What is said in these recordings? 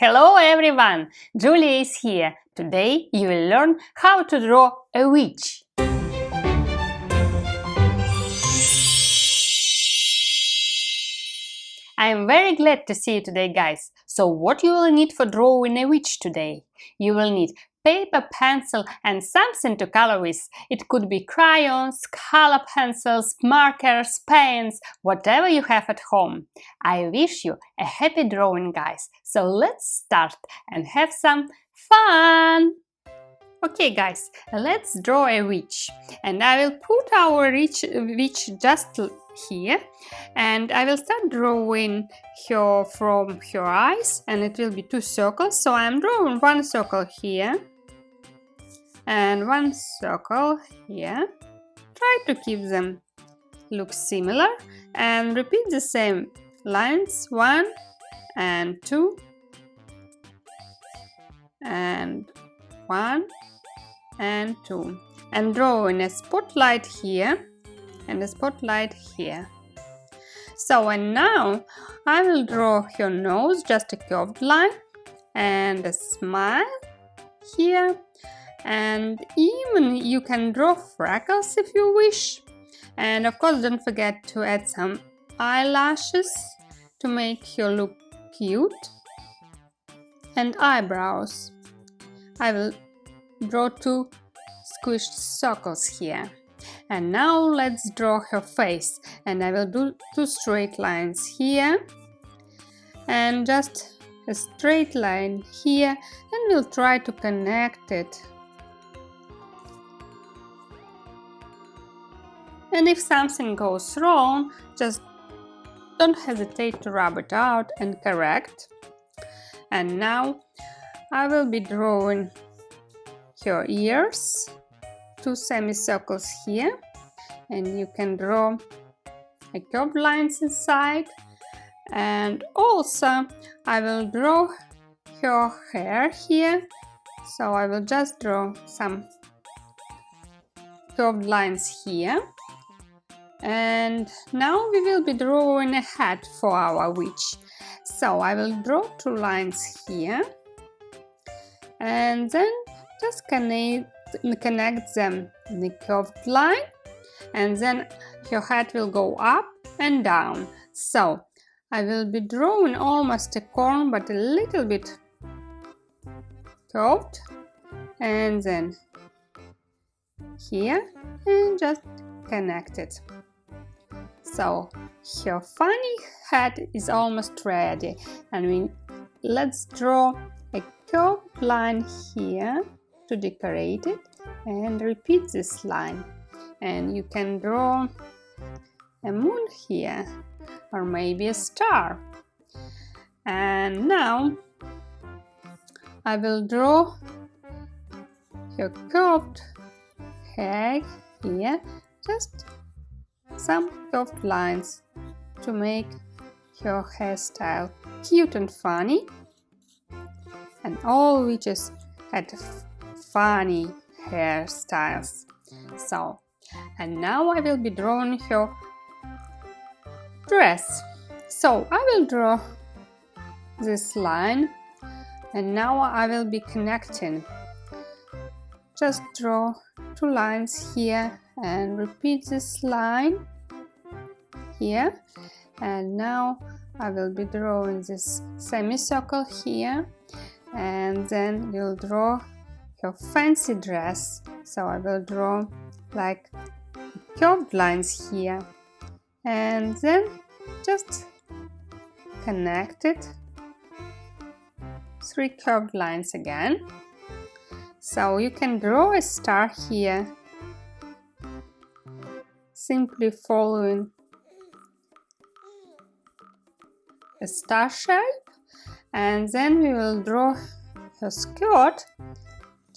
Hello everyone! Julia is here. Today you will learn how to draw a witch. I am very glad to see you today, guys. So what you will need for drawing a witch today? You will need paper, pencil and something to color with. It could be crayons, color pencils, markers, paints, whatever you have at home. I wish you a happy drawing, guys. So let's start and have some fun! Okay guys, let's draw a witch, and I will put our witch just here, and I will start drawing her from her eyes, and it will be two circles. So I am drawing one circle here and one circle here. Try to keep them look similar and repeat the same lines, 1 and 2 and 1 and 2, and drawing a spotlight here and a spotlight here. So and now I will draw her nose, just a curved line, and a smile here, and even you can draw freckles if you wish. And of course don't forget to add some eyelashes to make her look cute, and eyebrows. I will draw two squished circles here. And now let's draw her face, and I will do two straight lines here and just a straight line here, and we'll try to connect it. And if something goes wrong, just don't hesitate to rub it out and correct. And now I will be drawing her ears, two semicircles here, and you can draw a curved lines inside. And also I will draw her hair here, so I will just draw some curved lines here. And now we will be drawing a hat for our witch. So I will draw two lines here, and then just connect them in a curved line, and then your hat will go up and down. So I will be drawing almost a corn, but a little bit curved, and then here, and just connect it. So her funny hat is almost ready, and let's draw a curved line here to decorate it, and repeat this line. And you can draw a moon here, or maybe a star. And now I will draw her curved hair here, just some curved lines to make her hairstyle cute and funny. And all witches had funny hairstyles. So, and now I will be drawing her dress. So I will draw this line, and now I will be connecting. Just draw two lines here and repeat this line here. And now I will be drawing this semicircle here, and then we'll draw her fancy dress. So I will draw like curved lines here, and then just connect it, three curved lines again. So you can draw a star here, simply following a star shape, and then we will draw her skirt,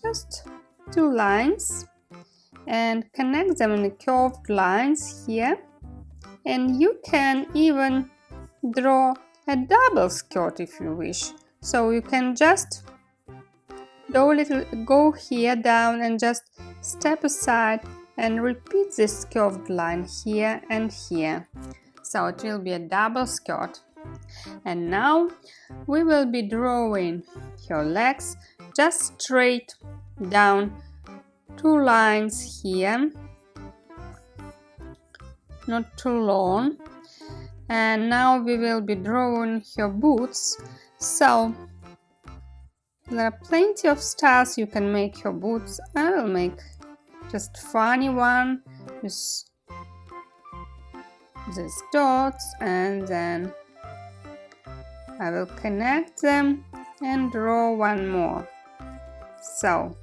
just two lines, and connect them in the curved lines here. And you can even draw a double skirt if you wish. So you can just go here down and just step aside and repeat this curved line here and here. So it will be a double skirt. And now we will be drawing her legs just straight down, 2 lines here, not too long. And now we will be drawing her boots. So there are plenty of styles you can make her boots. I will make just funny one with these dots, and then I will connect them and draw one more. So,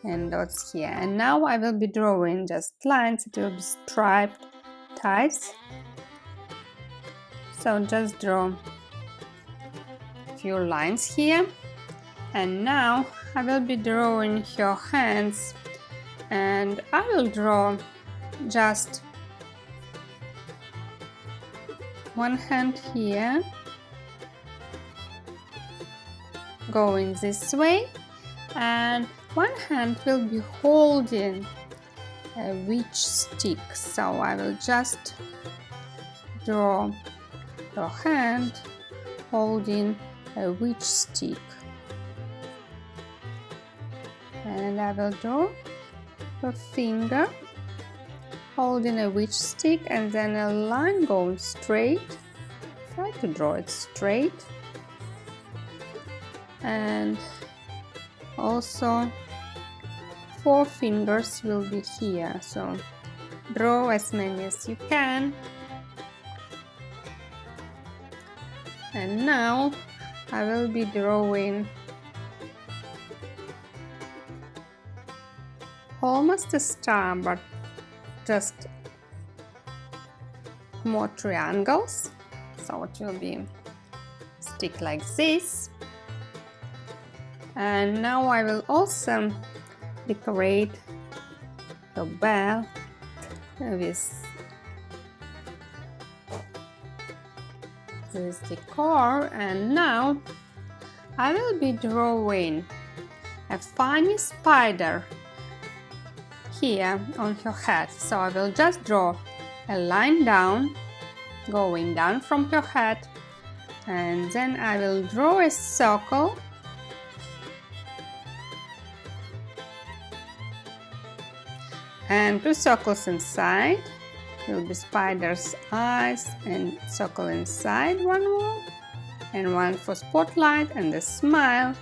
and dots here. And now I will be drawing just lines. It will be striped ties. So just draw a few lines here. And now I will be drawing her hands, and I will draw just one hand here, going this way, and one hand will be holding a witch stick. So I will just draw her hand holding a witch stick, and I will draw her finger holding a witch stick, and then a line going straight. Try to draw it straight, and also 4 fingers will be here, so draw as many as you can. And now I will be drawing almost a star, but just more triangles. So it will be stick like this. And now I will also decorate the bell with this decor. And now I will be drawing a funny spider here on her head. So I will just draw a line down, going down from her head, and then I will draw a circle and 2 circles inside. Will be spider's eyes, and circle inside one more, and one for spotlight and the smile.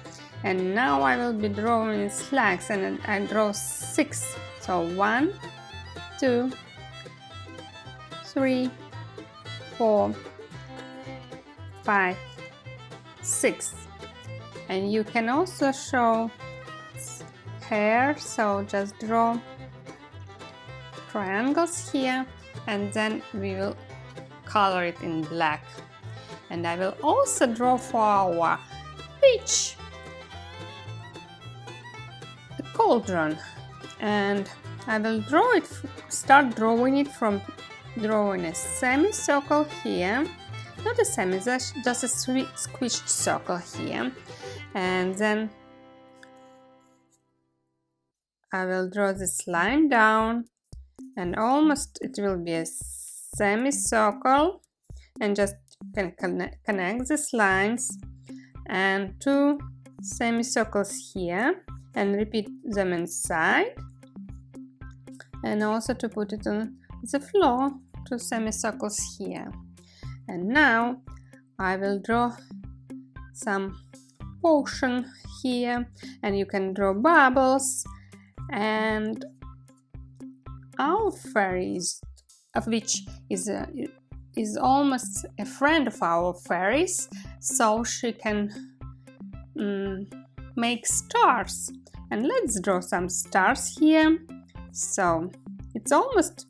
And now I will be drawing its legs, and I draw 6. So 1, 2, 3, 4, 5, 6. And you can also show hair, so just draw triangles here, and then we will color it in black. And I will also draw for our witch the cauldron, and I will draw it, start drawing it from drawing a semicircle here, not a semi, just a squished circle here, and then I will draw this line down, and almost it will be a semicircle, and just can connect these lines and 2 semicircles here, and repeat them inside, and also to put it on the floor, 2 semicircles here. And now I will draw some potion here, and you can draw bubbles. And our fairy, of which is almost a friend of our fairies, so she can make stars. And let's draw some stars here. So it's almost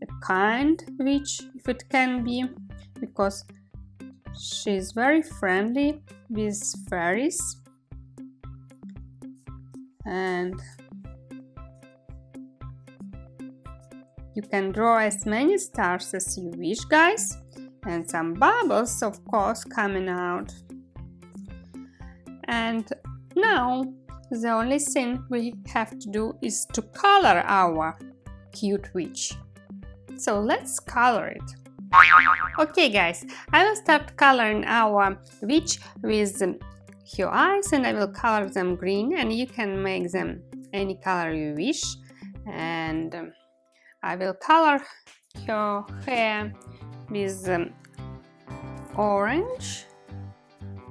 a kind witch, if it can be, because she's very friendly with fairies. And you can draw as many stars as you wish, guys, and some bubbles, of course, coming out. And now the only thing we have to do is to color our cute witch. So let's color it. Okay guys, I will start coloring our witch with her eyes, and I will color them green, and you can make them any color you wish. And I will color her hair with orange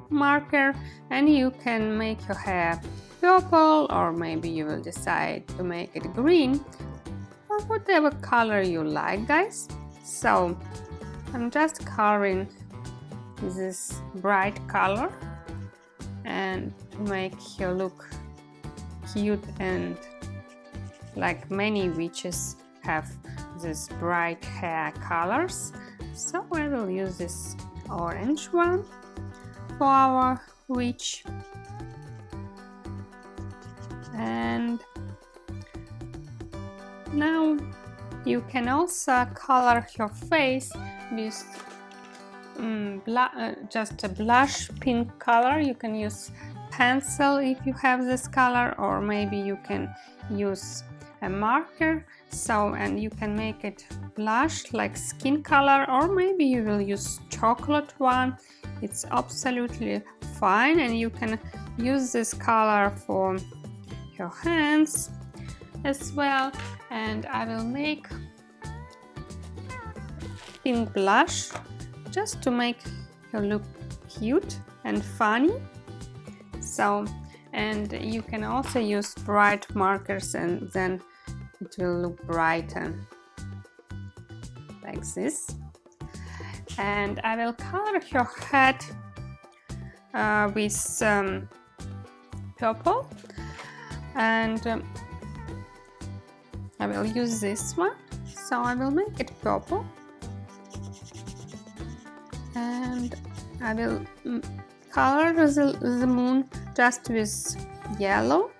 marker, and you can make your hair purple, or maybe you will decide to make it green, or whatever color you like, guys. So I'm just coloring this bright color and to make her look cute, and like many witches have these bright hair colors. So I will use this orange one for our witch. And now you can also color her face with just a blush pink color. You can use pencil if you have this color, or maybe you can use a marker. So, and you can make it blush like skin color, or maybe you will use chocolate one. It's absolutely fine, and you can use this color for your hands as well. And I will make pink blush just to make her look cute and funny. So, and you can also use bright markers, and then it will look brighter like this. And I will color her head with purple, and I will use this one. So I will make it purple, and I will color the moon just with yellow,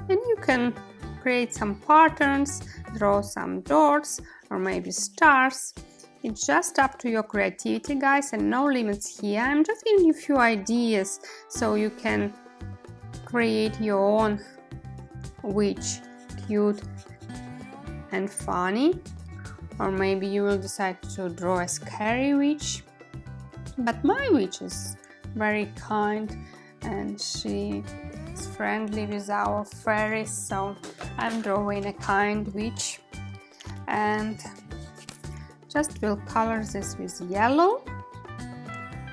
and you can create some patterns, draw some dots, or maybe stars. It's just up to your creativity, guys, and no limits here. I'm just giving you a few ideas so you can create your own witch, cute and funny. Or maybe you will decide to draw a scary witch. But my witch is very kind, and she is friendly with our fairies, so I'm drawing a kind witch. And just will color this with yellow,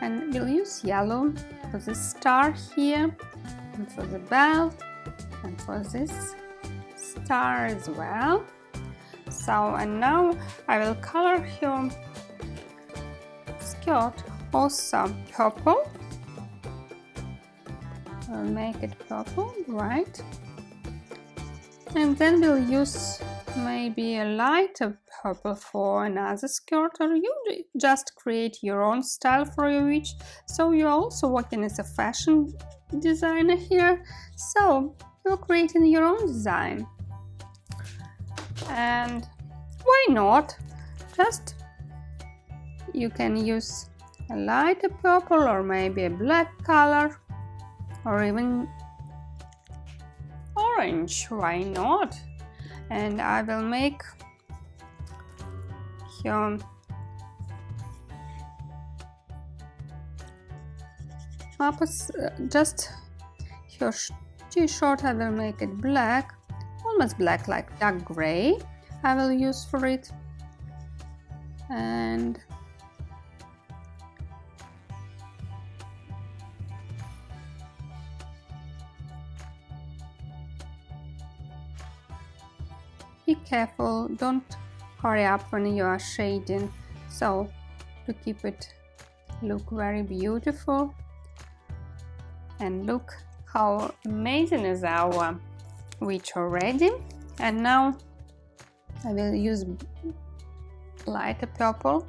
and we'll use yellow for the star here, and for the belt, and for this star as well. So, and now I will color her skirt also purple. I'll make it purple, right? And then we'll use maybe a lighter purple for another skirt, or you just create your own style for your witch. So you're also working as a fashion designer here, so you're creating your own design. And why not? Just you can use a lighter purple, or maybe a black color, or even orange, why not? And I will make her just her t-shirt. I will make it black, almost black, like dark gray I will use for it. And be careful, don't hurry up when you are shading, so to keep it look very beautiful. And look how amazing is our witch already. And now I will use lighter purple,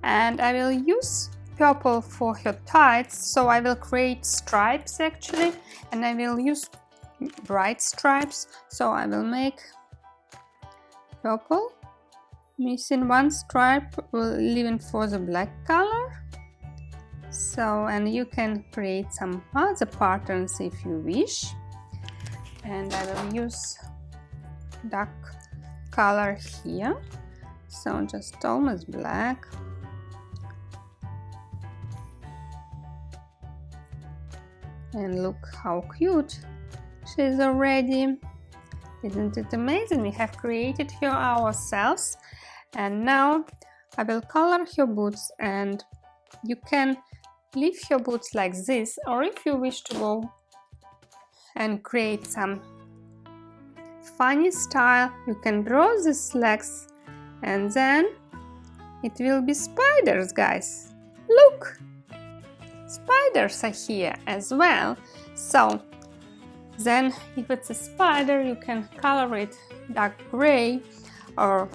and I will use purple for her tights, so I will create stripes actually, and I will use bright stripes. So I will make purple, missing one stripe, leaving for the black color. So, and you can create some other patterns if you wish. And I will use dark color here, so just almost black, And look how cute she is already. Isn't it amazing? We have created her ourselves. And now I will color her boots, and you can leave your boots like this, or if you wish to go and create some funny style, you can draw these legs, and then it will be spiders, guys. Look! Spiders are here as well. So then if it's a spider, you can color it dark gray or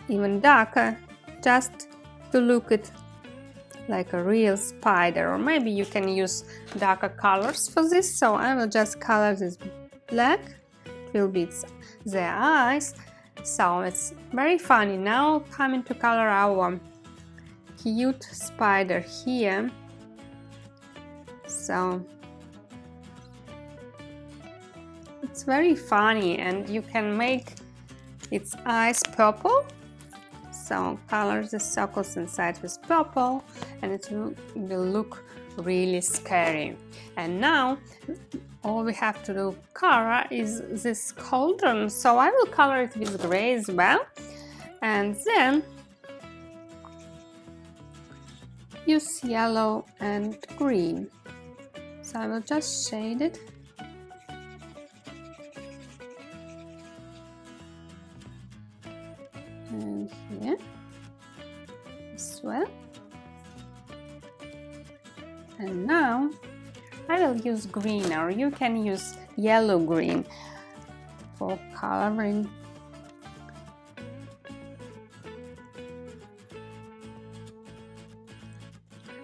even darker, just to look it like a real spider. Or maybe you can use darker colors for this. So I will just color this black. It will be their eyes. So it's very funny. Now coming to color our cute spider here. So it's very funny, and you can make its eyes purple. So color the circles inside with purple, and it will look really scary. And now all we have to do color is this cauldron. So I will color it with gray as well, and then use yellow and green. So I will just shade it. And here as well. And now I will use green, or you can use yellow green for coloring.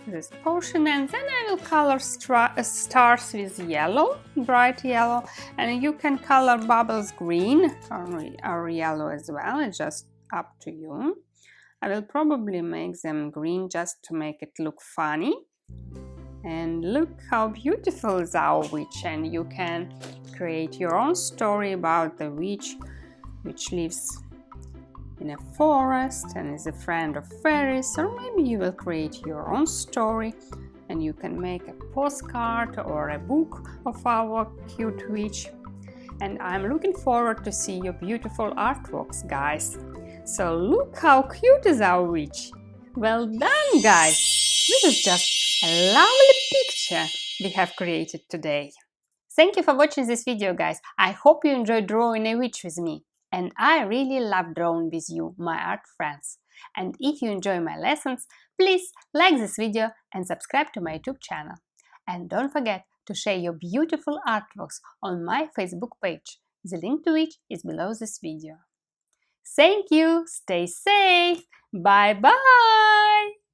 This portion, and then I will color stars with yellow, bright yellow, and you can color bubbles green or yellow as well. It's just up to you. I will probably make them green just to make it look funny. And look how beautiful is our witch, and you can create your own story about the witch which lives in a forest and is a friend of fairies. Or maybe you will create your own story and you can make a postcard or a book of our cute witch. And I'm looking forward to see your beautiful artworks, guys. So look how cute is our witch. Well done, guys! This is just a lovely picture we have created today. Thank you for watching this video, guys. I hope you enjoyed drawing a witch with me. And I really love drawing with you, my art friends. And if you enjoy my lessons, please like this video and subscribe to my YouTube channel. And don't forget to share your beautiful artworks on my Facebook page, the link to which is below this video. Thank you, stay safe, bye bye!